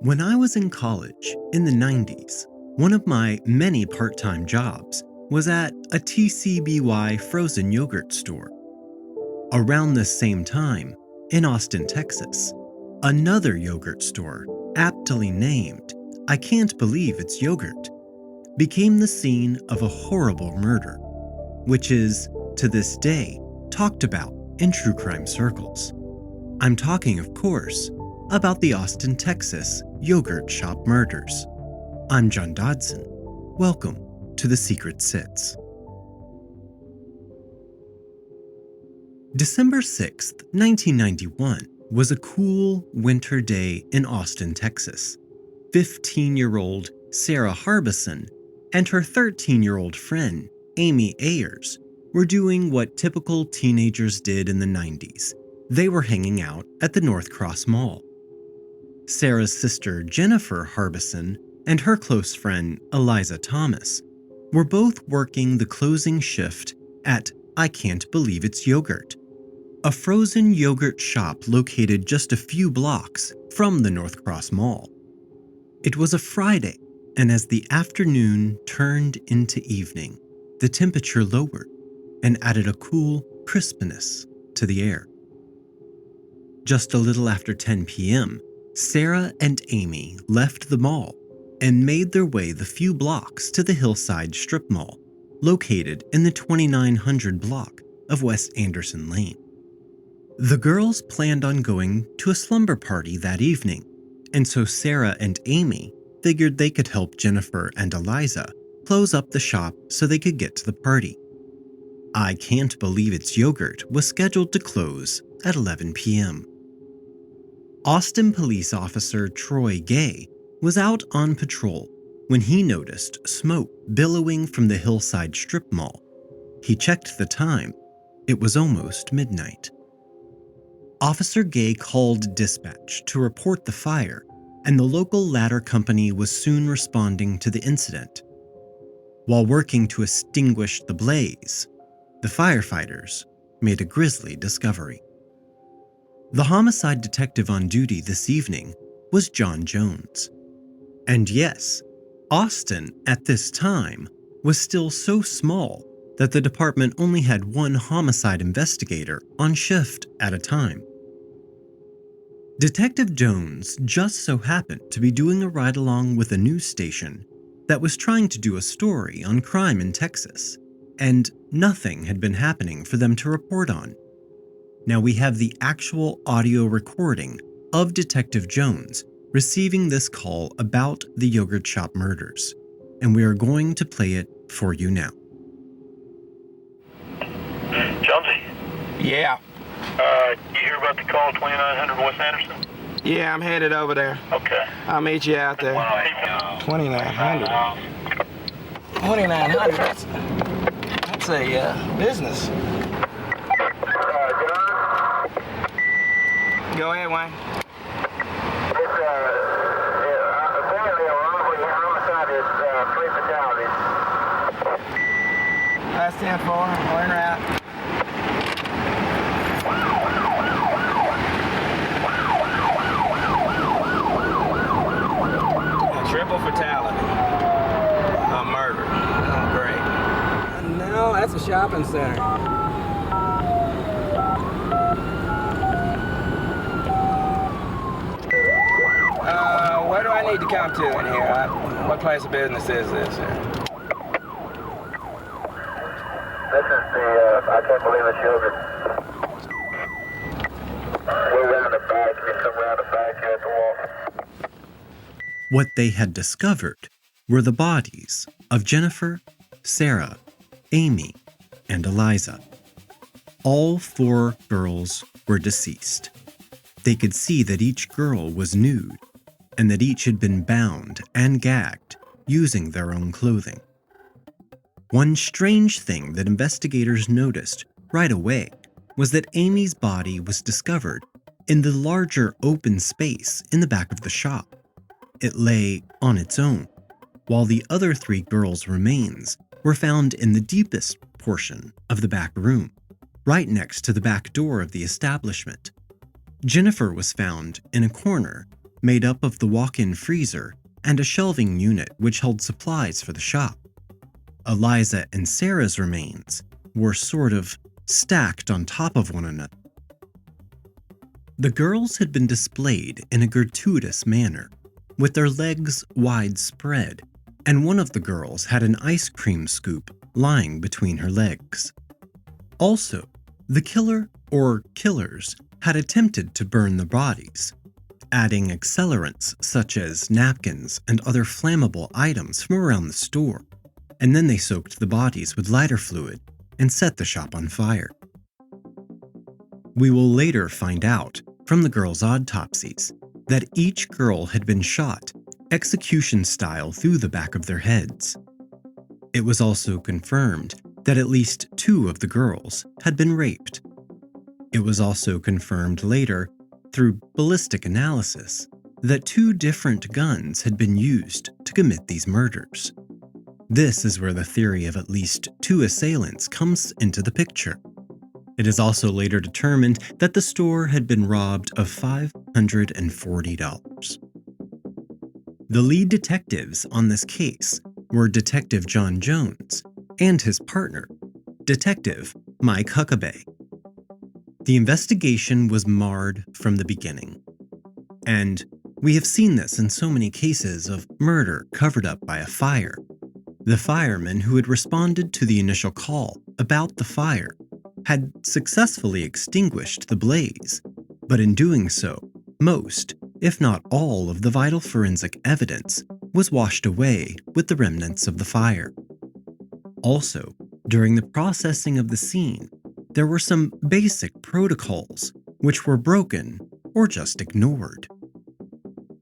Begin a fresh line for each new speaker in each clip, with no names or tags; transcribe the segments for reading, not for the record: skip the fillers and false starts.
When I was in college in the 90s, one of my many part-time jobs was at a TCBY frozen yogurt store. Around this same time, in Austin, Texas, another yogurt store, aptly named I Can't Believe It's Yogurt, became the scene of a horrible murder, which is, to this day, talked about in true crime circles. I'm talking, of course, about the Austin, Texas yogurt shop murders. I'm John Dodson. Welcome to The Secret Sits. December 6th, 1991 was a cool winter day in Austin, Texas. 15-year-old Sarah Harbison and her 13-year-old friend, Amy Ayers, were doing what typical teenagers did in the 90s. They were hanging out at the North Cross Mall. Sarah's sister, Jennifer Harbison, and her close friend, Eliza Thomas, were both working the closing shift at I Can't Believe It's Yogurt, a frozen yogurt shop located just a few blocks from the North Cross Mall. It was a Friday, and as the afternoon turned into evening, the temperature lowered and added a cool crispness to the air. Just a little after 10 p.m., Sarah and Amy left the mall and made their way the few blocks to the Hillside Strip Mall, located in the 2900 block of West Anderson Lane. The girls planned on going to a slumber party that evening, and so Sarah and Amy figured they could help Jennifer and Eliza close up the shop so they could get to the party. I Can't Believe It's Yogurt was scheduled to close at 11 p.m. Austin police officer Troy Gay was out on patrol when he noticed smoke billowing from the Hillside Strip Mall. He checked the time. It was almost midnight. Officer Gay called dispatch to report the fire, and the local ladder company was soon responding to the incident. While working to extinguish the blaze, the firefighters made a grisly discovery. The homicide detective on duty this evening was John Jones. And yes, Austin at this time was still so small that the department only had one homicide investigator on shift at a time. Detective Jones just so happened to be doing a ride-along with a news station that was trying to do a story on crime in Texas, and nothing had been happening for them to report on. Now we have the actual audio recording of Detective Jones receiving this call about the yogurt shop murders, and we are going to play it for you now.
Jonesy?
Yeah.
You hear about the call 2900 West Anderson?
Yeah, I'm headed over there.
Okay.
I'll meet you out there. 2900. 2900. That's a business.
John?
Go ahead, Wayne.
It's, apparently a robbery homicide is 3 fatalities.
That's 10-4. We're en route. A triple fatality. A murder. Oh, great. No, that's a shopping center. Where do I need to come to in here? What place of business is this here?
This is the, I Can't Believe It's Yogurt. We're around the back. You come around the back here at the wall.
What they had discovered were the bodies of Jennifer, Sarah, Amy, and Eliza. All 4 girls were deceased. They could see that each girl was nude, and that each had been bound and gagged using their own clothing. One strange thing that investigators noticed right away was that Amy's body was discovered in the larger open space in the back of the shop. It lay on its own, while the other 3 girls' remains were found in the deepest portion of the back room, right next to the back door of the establishment. Jennifer was found in a corner made up of the walk-in freezer and a shelving unit which held supplies for the shop. Eliza and Sarah's remains were sort of stacked on top of one another. The girls had been displayed in a gratuitous manner, with their legs wide spread, and one of the girls had an ice cream scoop lying between her legs. Also, the killer or killers had attempted to burn the bodies, adding accelerants such as napkins and other flammable items from around the store, and then they soaked the bodies with lighter fluid and set the shop on fire. We will later find out from the girls' autopsies that each girl had been shot execution style through the back of their heads. It was also confirmed that at least 2 of the girls had been raped. It was also confirmed later, through ballistic analysis, that 2 different guns had been used to commit these murders. This is where the theory of at least 2 assailants comes into the picture. It is also later determined that the store had been robbed of $540. The lead detectives on this case were Detective John Jones and his partner, Detective Mike Huckabee. The investigation was marred from the beginning, and we have seen this in so many cases of murder covered up by a fire. The firemen who had responded to the initial call about the fire had successfully extinguished the blaze, but in doing so, most, if not all, of the vital forensic evidence was washed away with the remnants of the fire. Also, during the processing of the scene, there were some basic protocols which were broken or just ignored.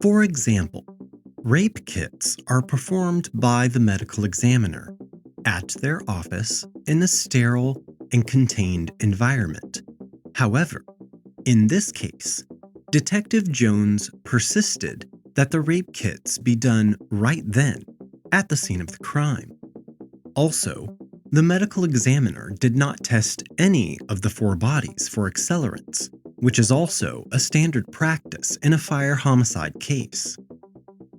For example, rape kits are performed by the medical examiner at their office in a sterile and contained environment. However, in this case, Detective Jones persisted that the rape kits be done right then, at the scene of the crime. Also, the medical examiner did not test any of the 4 bodies for accelerants, which is also a standard practice in a fire homicide case.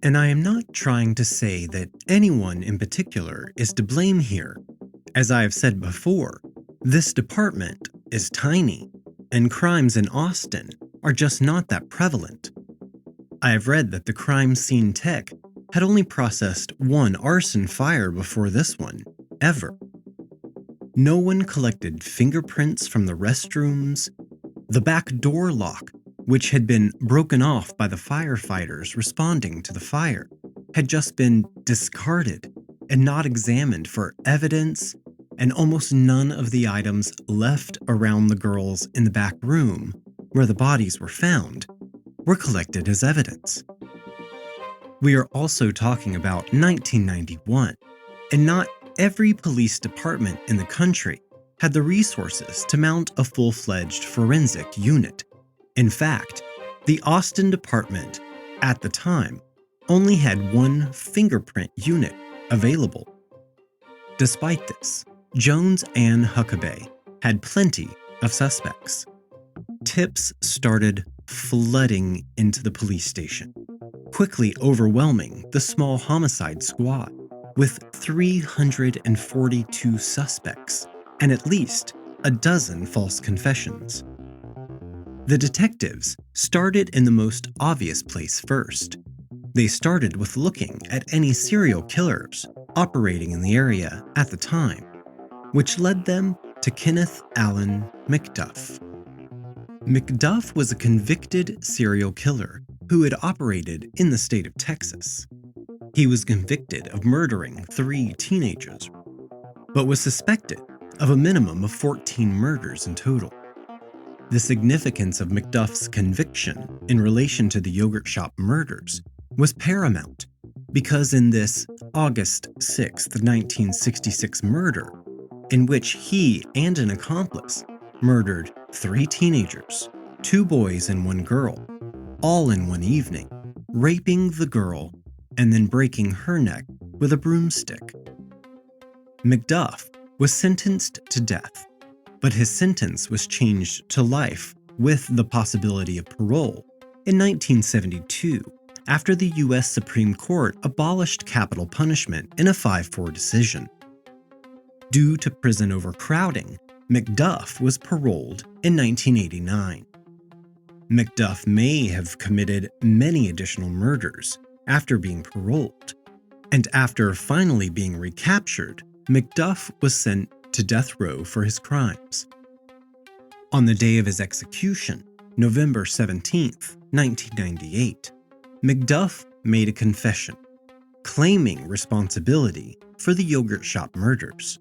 And I am not trying to say that anyone in particular is to blame here. As I have said before, this department is tiny, and crimes in Austin are just not that prevalent. I have read that the crime scene tech had only processed 1 arson fire before this one, ever. No one collected fingerprints from the restrooms. The back door lock, which had been broken off by the firefighters responding to the fire, had just been discarded and not examined for evidence, and almost none of the items left around the girls in the back room where the bodies were found were collected as evidence. We are also talking about 1991, and not every police department in the country had the resources to mount a full-fledged forensic unit. In fact, the Austin department, at the time, only had 1 fingerprint unit available. Despite this, Jones and Huckabee had plenty of suspects. Tips started flooding into the police station, quickly overwhelming the small homicide squad with 342 suspects and at least a dozen false confessions. The detectives started in the most obvious place first. They started with looking at any serial killers operating in the area at the time, which led them to Kenneth Allen Mcduff. Mcduff was a convicted serial killer who had operated in the state of Texas. He was convicted of murdering 3 teenagers, but was suspected of a minimum of 14 murders in total. The significance of Mcduff's conviction in relation to the yogurt shop murders was paramount, because in this August 6, 1966 murder, in which he and an accomplice murdered 3 teenagers, 2 boys and 1 girl, all in one evening, raping the girl and then breaking her neck with a broomstick. Mcduff was sentenced to death, but his sentence was changed to life with the possibility of parole in 1972 after the U.S. Supreme Court abolished capital punishment in a 5-4 decision. Due to prison overcrowding, Mcduff was paroled in 1989. Mcduff may have committed many additional murders after being paroled, and after finally being recaptured, Mcduff was sent to death row for his crimes. On the day of his execution, November 17, 1998, Mcduff made a confession, claiming responsibility for the yogurt shop murders.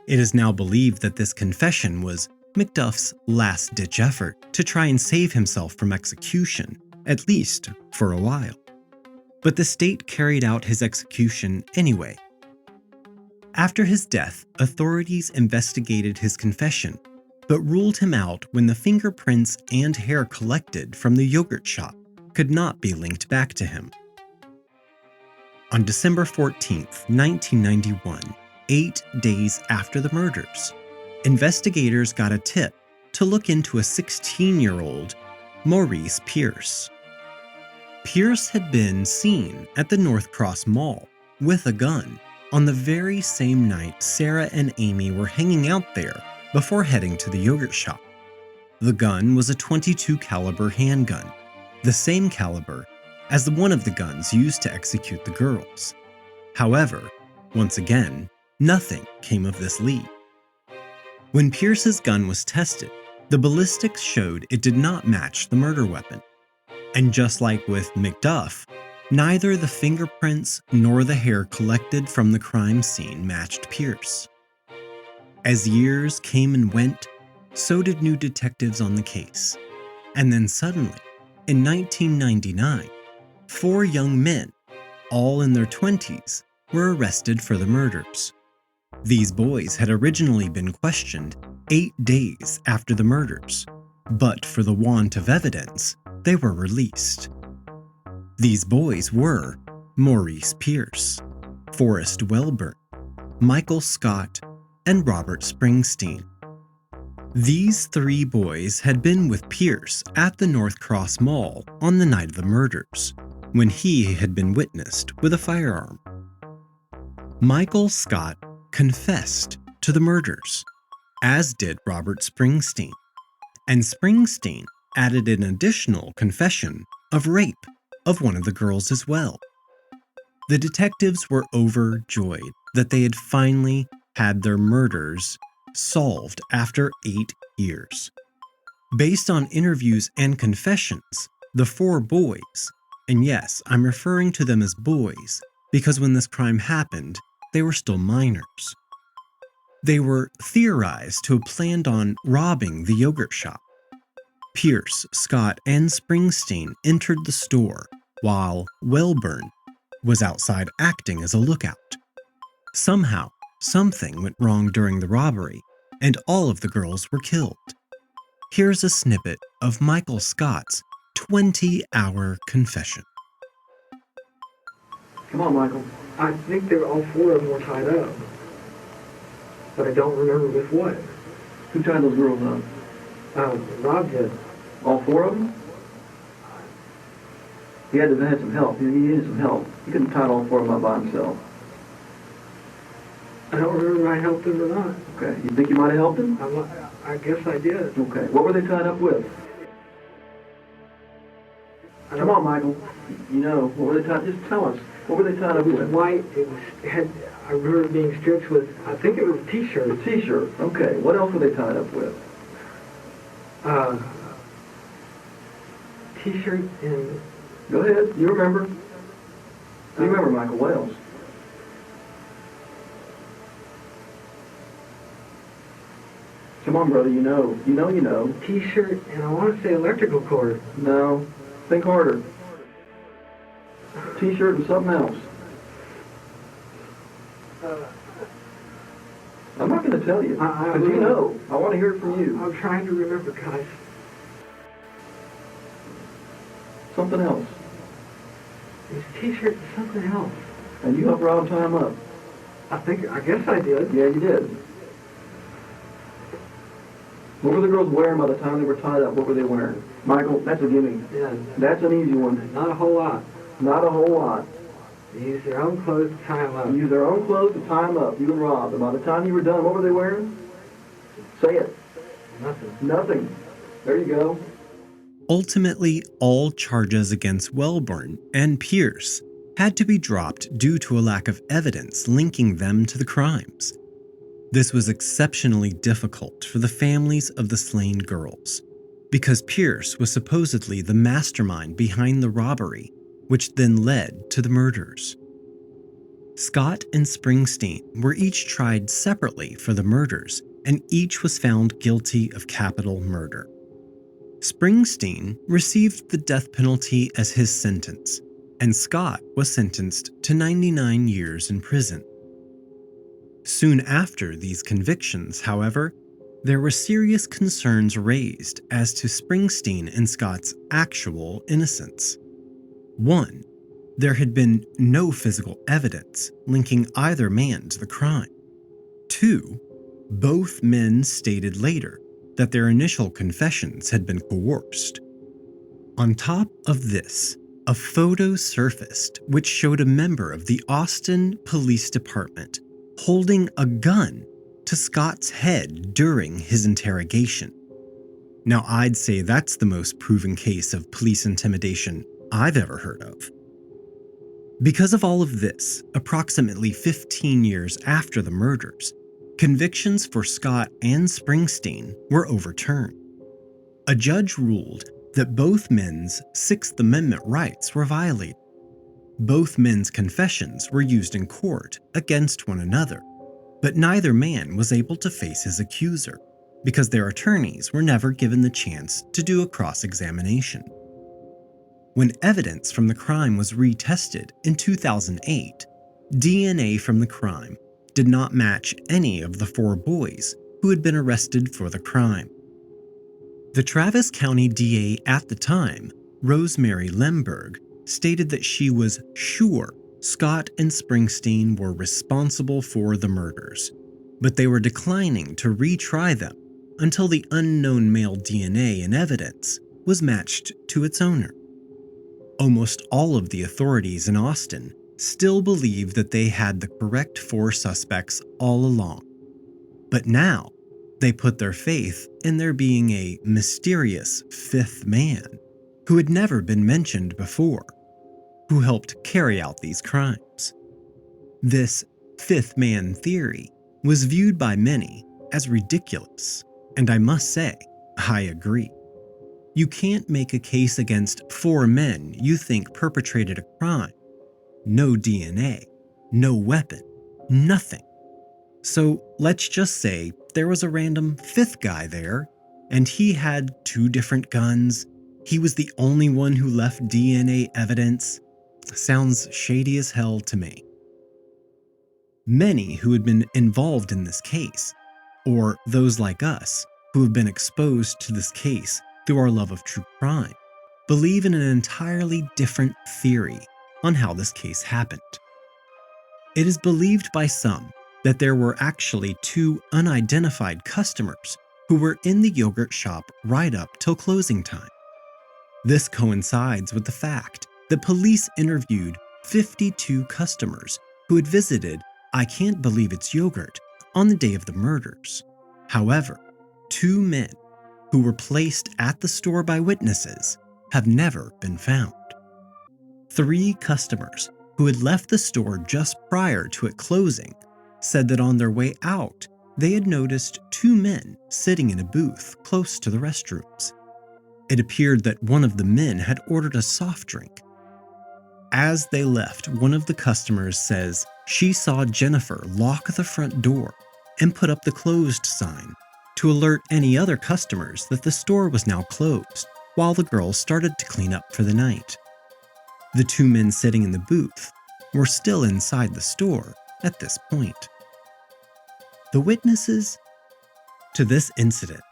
It is now believed that this confession was Mcduff's last-ditch effort to try and save himself from execution, at least for a while. But the state carried out his execution anyway. After his death, authorities investigated his confession, but ruled him out when the fingerprints and hair collected from the yogurt shop could not be linked back to him. On December 14, 1991, 8 days after the murders, investigators got a tip to look into a 16-year-old Maurice Pierce. Pierce had been seen at the North Cross Mall with a gun on the very same night Sarah and Amy were hanging out there before heading to the yogurt shop. The gun was a .22 caliber handgun, the same caliber as one of the guns used to execute the girls. However, once again, nothing came of this lead. When Pierce's gun was tested, the ballistics showed it did not match the murder weapon. And just like with Mcduff, neither the fingerprints nor the hair collected from the crime scene matched Pierce. As years came and went, so did new detectives on the case. And then suddenly, in 1999, 4 young men, all in their 20s, were arrested for the murders. These boys had originally been questioned 8 days after the murders, but for the want of evidence, they were released. These boys were Maurice Pierce, Forrest Welburn, Michael Scott, and Robert Springsteen. These 3 boys had been with Pierce at the North Cross Mall on the night of the murders, when he had been witnessed with a firearm. Michael Scott confessed to the murders, as did Robert Springsteen, and Springsteen added an additional confession of rape of one of the girls as well. The detectives were overjoyed that they had finally had their murders solved after 8 years. Based on interviews and confessions, the 4 boys, and yes, I'm referring to them as boys because when this crime happened, they were still minors. They were theorized to have planned on robbing the yogurt shop. Pierce, Scott, and Springsteen entered the store while Welburn was outside acting as a lookout. Somehow, something went wrong during the robbery, and all of the girls were killed. Here's a snippet of Michael Scott's 20-hour confession.
Come on, Michael. I think all 4 of them were tied up. But I don't remember with what. Who tied those girls up? Rob did. All 4 of them? He had to have had some help. He needed some help. He couldn't have tied all 4 of them up by himself. I don't remember if I helped him or not. Okay. You think you might have helped him? I guess I did. Okay. What were they tied up with? Come on, Michael. You know, what were they tied? Just tell us. What were they tied up with? It was white. I remember it being stripped with, I think it was a t-shirt. A t-shirt. Okay. What else were they tied up with? T-shirt and... Go ahead. You remember. You remember, Michael. What else? Come on, brother. You know. You know. T-shirt and I want to say electrical cord. No. Think harder. T-shirt and something else. I'm not going to tell you. Because you know. I want to hear it from you. I'm trying to remember, guys. Something else. It was T-shirt and something else. And you helped Rob tie him up. I guess I did. Yeah, you did. What were the girls wearing by the time they were tied up? What were they wearing? Michael, that's a gimme. Yeah. That's an easy one. Not a whole lot. Not a whole lot. Use their own clothes to tie them up. Use their own clothes to tie them up. You and Rob. And by the time you were done, what were they wearing? Say it. Nothing. Nothing. There you go.
Ultimately, all charges against Wellborn and Pierce had to be dropped due to a lack of evidence linking them to the crimes. This was exceptionally difficult for the families of the slain girls, because Pierce was supposedly the mastermind behind the robbery, which then led to the murders. Scott and Springsteen were each tried separately for the murders, and each was found guilty of capital murder. Springsteen received the death penalty as his sentence, and Scott was sentenced to 99 years in prison. Soon after these convictions, however, there were serious concerns raised as to Springsteen and Scott's actual innocence. 1. There had been no physical evidence linking either man to the crime. 2. Both men stated later that their initial confessions had been coerced. On top of this, a photo surfaced which showed a member of the Austin Police Department holding a gun to Scott's head during his interrogation. Now, I'd say that's the most proven case of police intimidation I've ever heard of. Because of all of this, approximately 15 years after the murders, convictions for Scott and Springsteen were overturned. A judge ruled that both men's Sixth Amendment rights were violated. Both men's confessions were used in court against one another, but neither man was able to face his accuser because their attorneys were never given the chance to do a cross-examination. When evidence from the crime was retested in 2008, DNA from the crime did not match any of the 4 boys who had been arrested for the crime. The Travis County DA at the time, Rosemary Lemberg, stated that she was sure Scott and Springsteen were responsible for the murders, but they were declining to retry them until the unknown male DNA and evidence was matched to its owner. Almost all of the authorities in Austin still believe that they had the correct 4 suspects all along. But now, they put their faith in there being a mysterious 5th man who had never been mentioned before, who helped carry out these crimes. This 5th man theory was viewed by many as ridiculous, and I must say, I agree. You can't make a case against 4 men you think perpetrated a crime. No DNA, no weapon, nothing. So let's just say there was a random 5th guy there, and he had 2 different guns. He was the only one who left DNA evidence. Sounds shady as hell to me. Many who had been involved in this case, or those like us who have been exposed to this case through our love of true crime, believe in an entirely different theory on how this case happened. It is believed by some that there were actually 2 unidentified customers who were in the yogurt shop right up till closing time. This coincides with the fact that police interviewed 52 customers who had visited I Can't Believe It's Yogurt on the day of the murders. However, 2 men who were placed at the store by witnesses have never been found. 3 customers who had left the store just prior to it closing said that on their way out, they had noticed 2 men sitting in a booth close to the restrooms. It appeared that one of the men had ordered a soft drink. As they left, one of the customers says she saw Jennifer lock the front door and put up the closed sign to alert any other customers that the store was now closed while the girls started to clean up for the night. The 2 men sitting in the booth were still inside the store at this point. The witnesses to this incident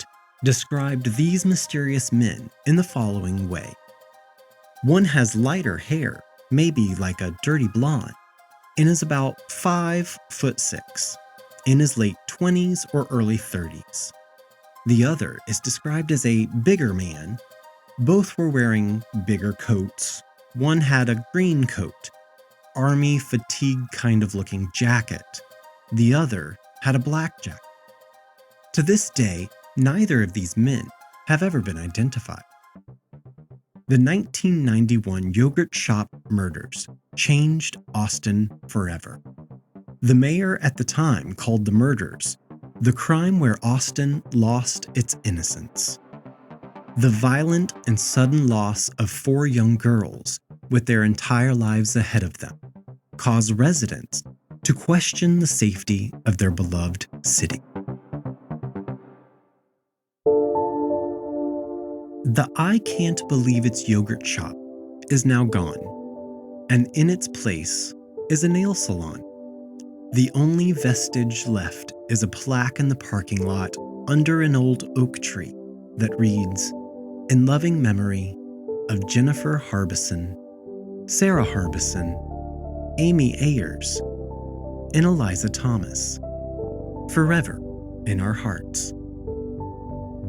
described these mysterious men in the following way. One has lighter hair, maybe like a dirty blonde, and is about 5'6", in his late 20s or early 30s. The other is described as a bigger man, Both were wearing bigger coats. One had a green coat, army fatigue kind of looking jacket. The other had a black jacket. To this day, neither of these men have ever been identified. The 1991 yogurt shop murders changed Austin forever. The mayor at the time called the murders the crime where Austin lost its innocence. The violent and sudden loss of 4 young girls with their entire lives ahead of them caused residents to question the safety of their beloved city. The I Can't Believe It's Yogurt shop is now gone, and in its place is a nail salon. The only vestige left is a plaque in the parking lot under an old oak tree that reads, "In loving memory of Jennifer Harbison, Sarah Harbison, Amy Ayers, and Eliza Thomas, forever in our hearts."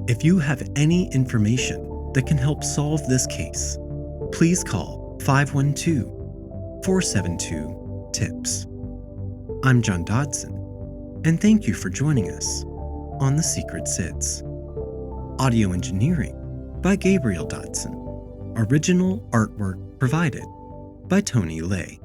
If you have any information that can help solve this case, please call 512-472-TIPS. I'm John Dodson, and thank you for joining us on The Secret Sits. Audio engineering by Gabriel Dodson. Original artwork provided by Tony Lay.